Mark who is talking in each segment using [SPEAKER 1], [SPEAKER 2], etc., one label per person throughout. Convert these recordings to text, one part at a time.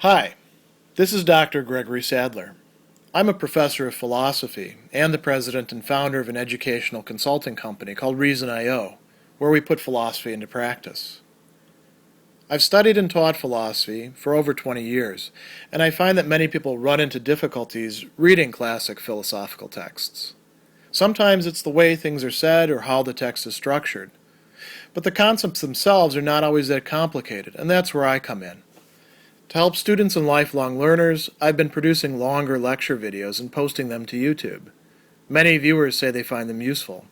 [SPEAKER 1] Hi, this is Dr. Gregory Sadler. I'm a professor of philosophy and the president and founder of an educational consulting company called Reason.io, where we put philosophy into practice. I've studied and taught philosophy for over 20 years, and I find that many people run into difficulties reading classic philosophical texts. Sometimes it's the way things are said or how the text is structured. But the concepts themselves are not always that complicated, and that's where I come in. To help students and lifelong learners, I've been producing longer lecture videos and posting them to YouTube. Many viewers say they find them useful.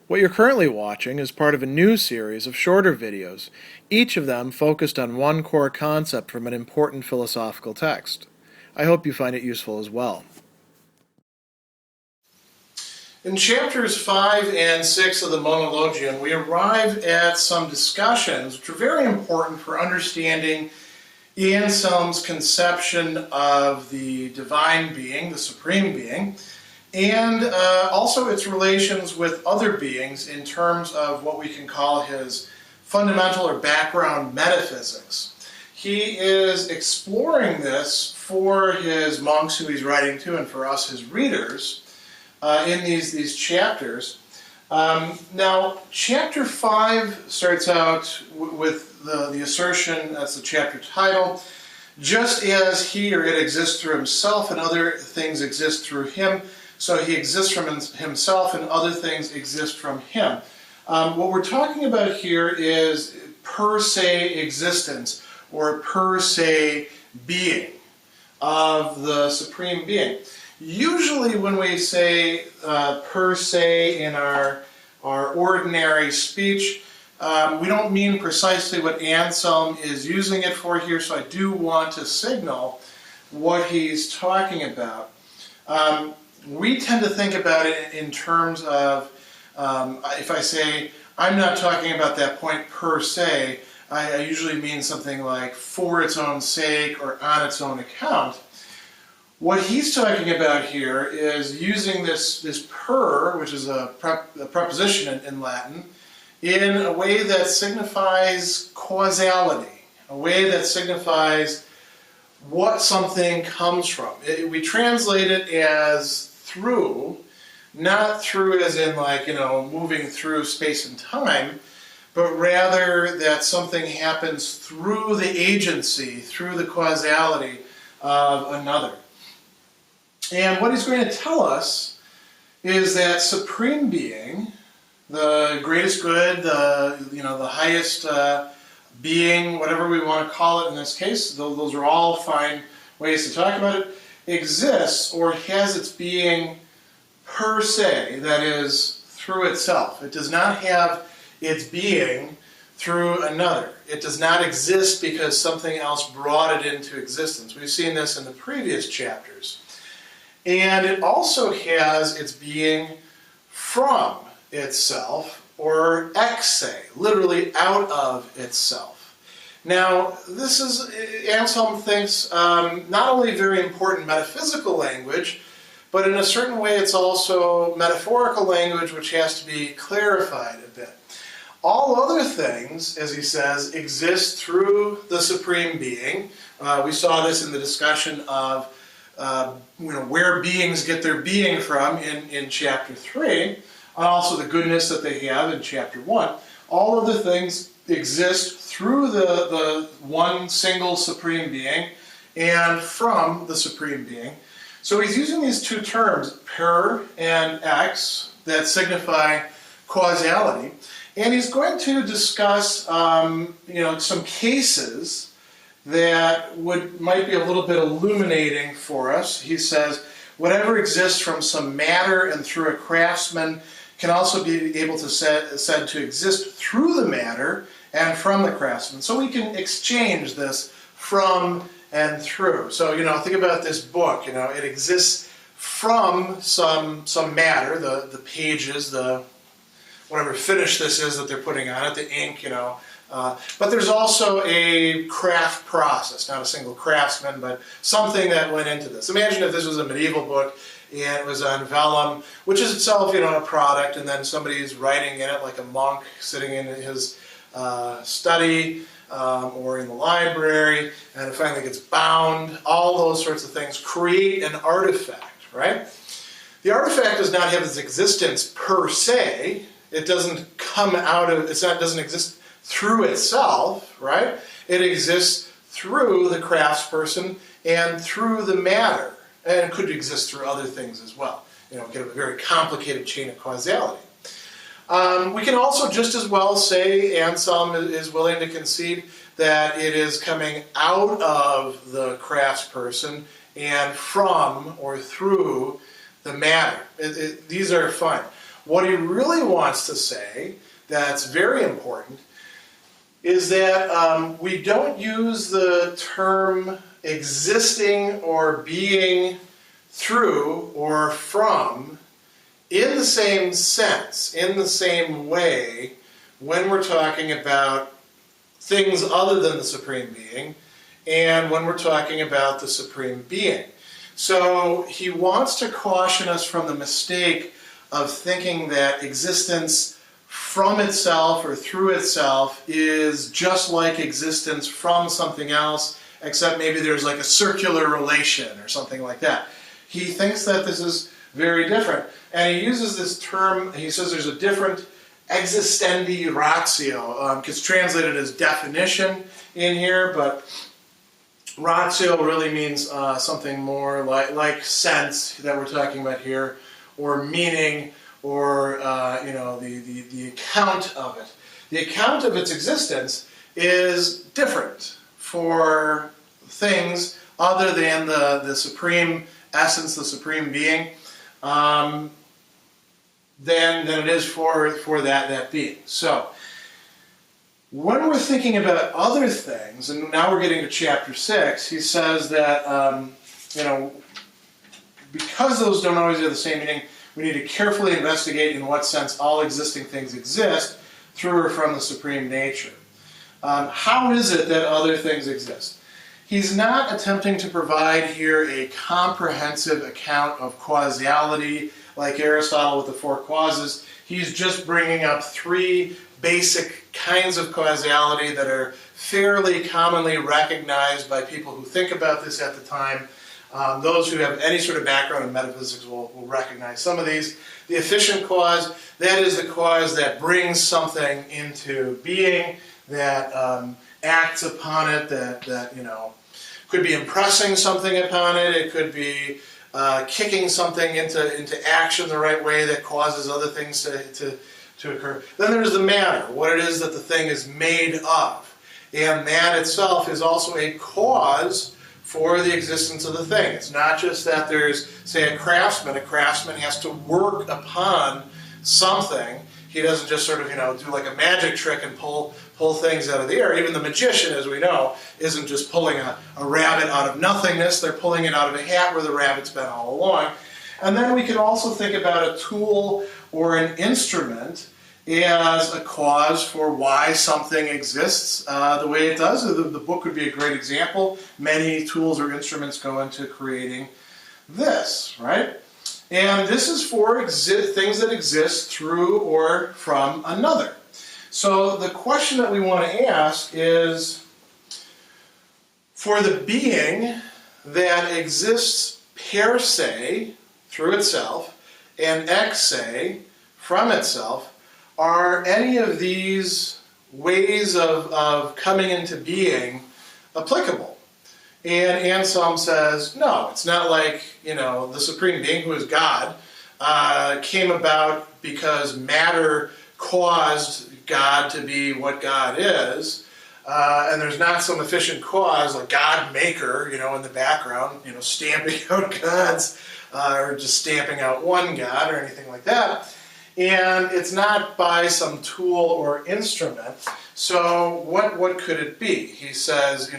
[SPEAKER 1] What you're currently watching is part of a new series of shorter videos, each of them focused on one core concept from an important philosophical text. I hope you find it useful as well. In chapters 5 and 6 of the Monologion, we arrive at some discussions which are very important for understanding Anselm's conception of the divine being, the supreme being, and also its relations with other beings in terms of what we can call his fundamental or background metaphysics. He is exploring this for his monks who he's writing to and for us, his readers, in these chapters. Now, chapter 5 starts out with the assertion, that's the chapter title, just as he or it exists through himself and other things exist through him, so he exists from himself and other things exist from him. What we're talking about here is per se existence or per se being of the supreme being. Usually when we say per se in our ordinary speech, we don't mean precisely what Anselm is using it for here, so I do want to signal what he's talking about. We tend to think about it in terms of, if I say, I'm not talking about that point per se, I usually mean something like for its own sake or on its own account. What he's talking about here is using this per, which is a preposition in Latin, in a way that signifies causality, a way that signifies what something comes from. We translate it as through, not through as in like, moving through space and time, but rather that something happens through the agency, through the causality of another. And what he's going to tell us is that supreme being, the greatest good, the highest being, whatever we want to call it in this case, those are all fine ways to talk about it, exists or has its being per se, that is, through itself. It does not have its being through another. It does not exist because something else brought it into existence. We've seen this in the previous chapters. And it also has its being from itself, or ex se, literally out of itself. Now, this is, Anselm thinks, not only very important metaphysical language, but in a certain way it's also metaphorical language which has to be clarified a bit. All other things, as he says, exist through the supreme being. We saw this in the discussion of where beings get their being from in chapter 3, and also the goodness that they have in chapter 1. All other things exist through the one single supreme being and from the supreme being. So he's using these two terms, per and ex, that signify causality, and he's going to discuss some cases that might be a little bit illuminating for us. He says, whatever exists from some matter and through a craftsman can also be able to said to exist through the matter and from the craftsman. So we can exchange this from and through. So, think about this book, it exists from some matter, the pages, the whatever finish this is that they're putting on it, the ink, but there's also a craft process, not a single craftsman, but something that went into this. Imagine if this was a medieval book and it was on vellum, which is itself, a product, and then somebody's writing in it, like a monk sitting in his study, or in the library, and it finally gets bound. All those sorts of things create an artifact, right? The artifact does not have its existence per se. It doesn't come out of, doesn't exist through itself, right? It exists through the craftsperson and through the matter. And it could exist through other things as well. You know, get a very complicated chain of causality. We can also just as well say Anselm is willing to concede that it is coming out of the craftsperson and from or through the matter. These are fine. What he really wants to say, that's very important, is that we don't use the term existing or being through or from in the same sense, in the same way, when we're talking about things other than the Supreme Being and when we're talking about the Supreme Being. So he wants to caution us from the mistake of thinking that existence from itself or through itself is just like existence from something else, except maybe there's like a circular relation or something like that. He thinks that this is very different. And he uses this term, he says there's a different existendi ratio. It's translated as definition in here, but ratio really means something more like sense that we're talking about here, or meaning, or the account of it. The account of its existence is different for things other than the supreme essence, the supreme being, than it is for that being. So, when we're thinking about other things, and now we're getting to chapter 6, he says that, because those don't always have the same meaning, we need to carefully investigate in what sense all existing things exist through or from the supreme nature. How is it that other things exist? He's not attempting to provide here a comprehensive account of causality like Aristotle with the four causes. He's just bringing up three basic kinds of causality that are fairly commonly recognized by people who think about this at the time. Those who have any sort of background in metaphysics will recognize some of these. The efficient cause, that is the cause that brings something into being, that acts upon it, that could be impressing something upon it. It could be kicking something into action the right way that causes other things to occur. Then there's the matter, what it is that the thing is made of. And that itself is also a cause for the existence of the thing. It's not just that there's, say, a craftsman. A craftsman has to work upon something. He doesn't just sort of, do like a magic trick and pull things out of the air. Even the magician, as we know, isn't just pulling a rabbit out of nothingness. They're pulling it out of a hat where the rabbit's been all along. And then we can also think about a tool or an instrument as a cause for why something exists the way it does. The book would be a great example. Many tools or instruments go into creating this, right? And this is for things that exist through or from another. So the question that we want to ask is, for the being that exists per se, through itself, and ex se, from itself, are any of these ways of coming into being applicable? And Anselm says, no, it's not like, the Supreme Being, who is God, came about because matter caused God to be what God is, and there's not some efficient cause, like God Maker, in the background, stamping out gods, or just stamping out one God, or anything like that. And it's not by some tool or instrument. So what could it be? He says,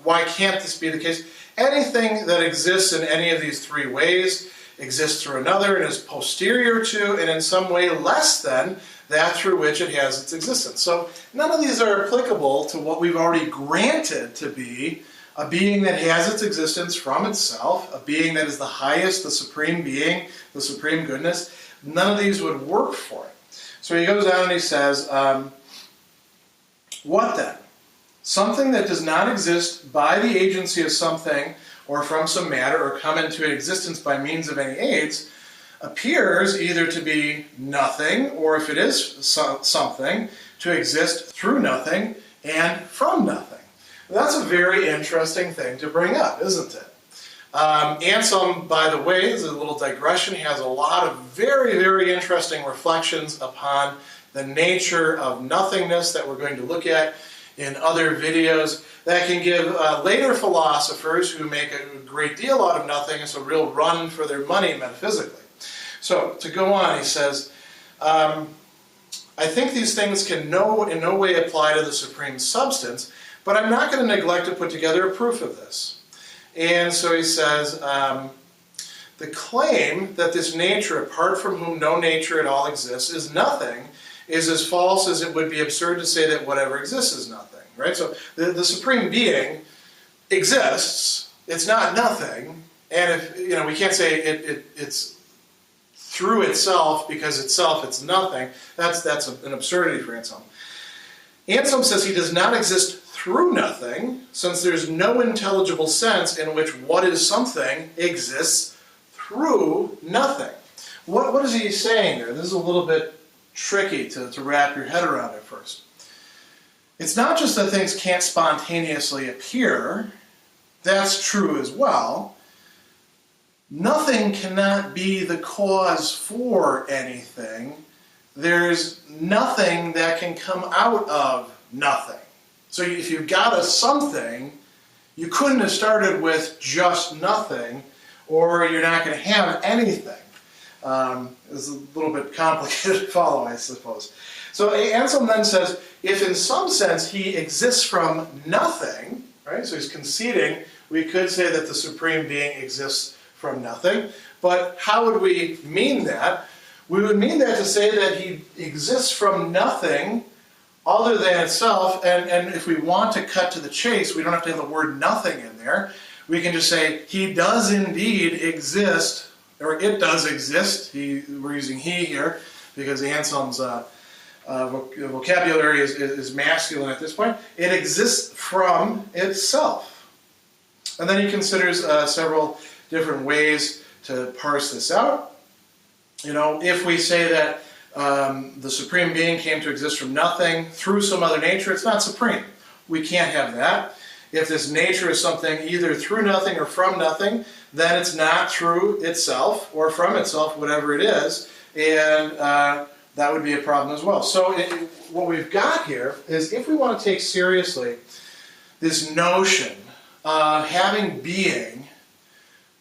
[SPEAKER 1] why can't this be the case? Anything that exists in any of these three ways exists through another and is posterior to and in some way less than that through which it has its existence. So none of these are applicable to what we've already granted to be a being that has its existence from itself, a being that is the highest, the supreme being, the supreme goodness. None of these would work for it. So he goes on and he says, what then? something that does not exist by the agency of something or from some matter or come into existence by means of any aids, appears either to be nothing, or if it is something, to exist through nothing and from nothing. That's a very interesting thing to bring up, isn't it? Anselm, by the way, as a little digression, has a lot of very, very interesting reflections upon the nature of nothingness that we're going to look at in other videos that can give later philosophers who make a great deal out of nothingness a real run for their money metaphysically. So, to go on, he says, I think these things can in no way apply to the supreme substance, but I'm not going to neglect to put together a proof of this. And so he says, the claim that this nature, apart from whom no nature at all exists, is nothing, is as false as it would be absurd to say that whatever exists is nothing. Right? So the supreme being exists, it's not nothing, and if, we can't say it's through itself because itself it's nothing. That's an absurdity for Anselm. Anselm says he does not exist through nothing, since there's no intelligible sense in which what is something exists through nothing. What is he saying there? This is a little bit tricky to wrap your head around at first. It's not just that things can't spontaneously appear. That's true as well. Nothing cannot be the cause for anything. There's nothing that can come out of nothing. So if you've got a something, you couldn't have started with just nothing, or you're not going to have anything. It's a little bit complicated to follow, I suppose. So Anselm then says, if in some sense he exists from nothing, right? So he's conceding, we could say that the Supreme Being exists from nothing, but how would we mean that? We would mean that to say that he exists from nothing other than itself, and if we want to cut to the chase, we don't have to have the word nothing in there. We can just say, he does indeed exist, or it does exist. We're using he here, because Anselm's vocabulary is masculine at this point. It exists from itself. And then he considers several different ways to parse this out. If we say that the Supreme Being came to exist from nothing through some other nature, it's not supreme. We can't have that. If this nature is something either through nothing or from nothing, then it's not through itself or from itself, whatever it is, and that would be a problem as well. So what we've got here is, if we want to take seriously this notion of having being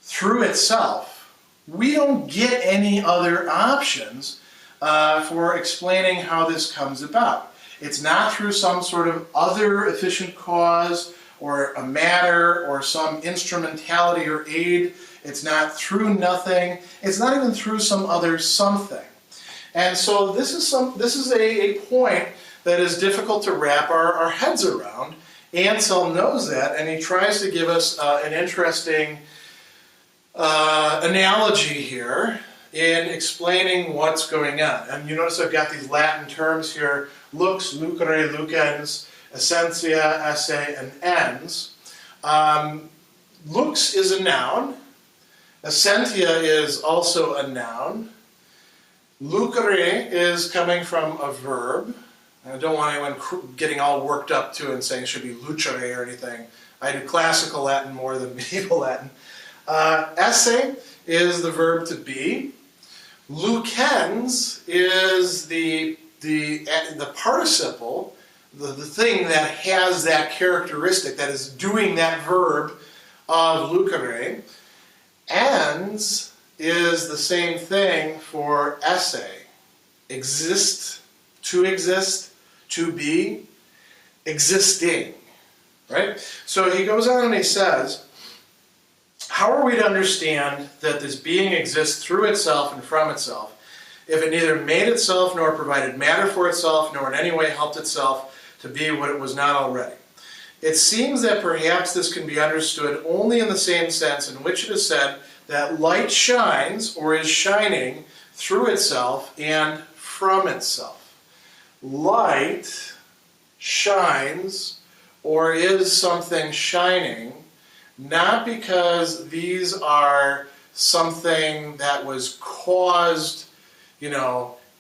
[SPEAKER 1] through itself, we don't get any other options for explaining how this comes about. It's not through some sort of other efficient cause or a matter or some instrumentality or aid. It's not through nothing. It's not even through some other something. And so this is a point that is difficult to wrap our heads around. Anselm knows that, and he tries to give us an interesting analogy here in explaining what's going on. And you notice I've got these Latin terms here: lux, lucere, lucens, essentia, esse, and ens. Lux is a noun. Essentia is also a noun. Lucere is coming from a verb. I don't want anyone getting all worked up to and saying it should be lucere or anything. I do classical Latin more than medieval Latin. Esse is the verb to be. Lucens is the participle, the thing that has that characteristic, that is doing that verb of lucere. Ens is the same thing for esse. Exist, to be, existing. Right? So he goes on and he says, how are we to understand that this being exists through itself and from itself, if it neither made itself nor provided matter for itself, nor in any way helped itself to be what it was not already? It seems that perhaps this can be understood only in the same sense in which it is said that light shines, or is shining, through itself and from itself. Light shines or is something shining, not because these are something that was caused,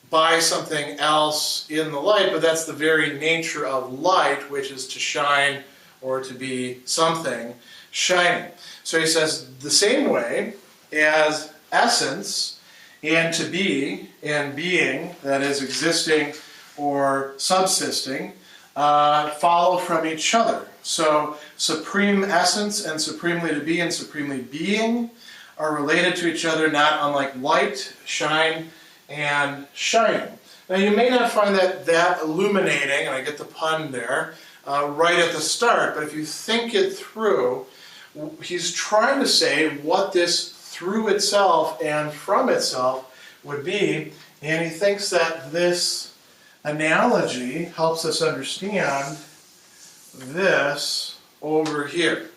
[SPEAKER 1] by something else in the light, but that's the very nature of light, which is to shine or to be something shining. So he says, the same way as essence and to be and being, that is existing or subsisting, follow from each other. So supreme essence and supremely to be and supremely being are related to each other, not unlike light, shine, and shining. Now you may not find that illuminating, and I get the pun there, right at the start, but if you think it through, he's trying to say what this through itself and from itself would be, and he thinks that this analogy helps us understand this over here.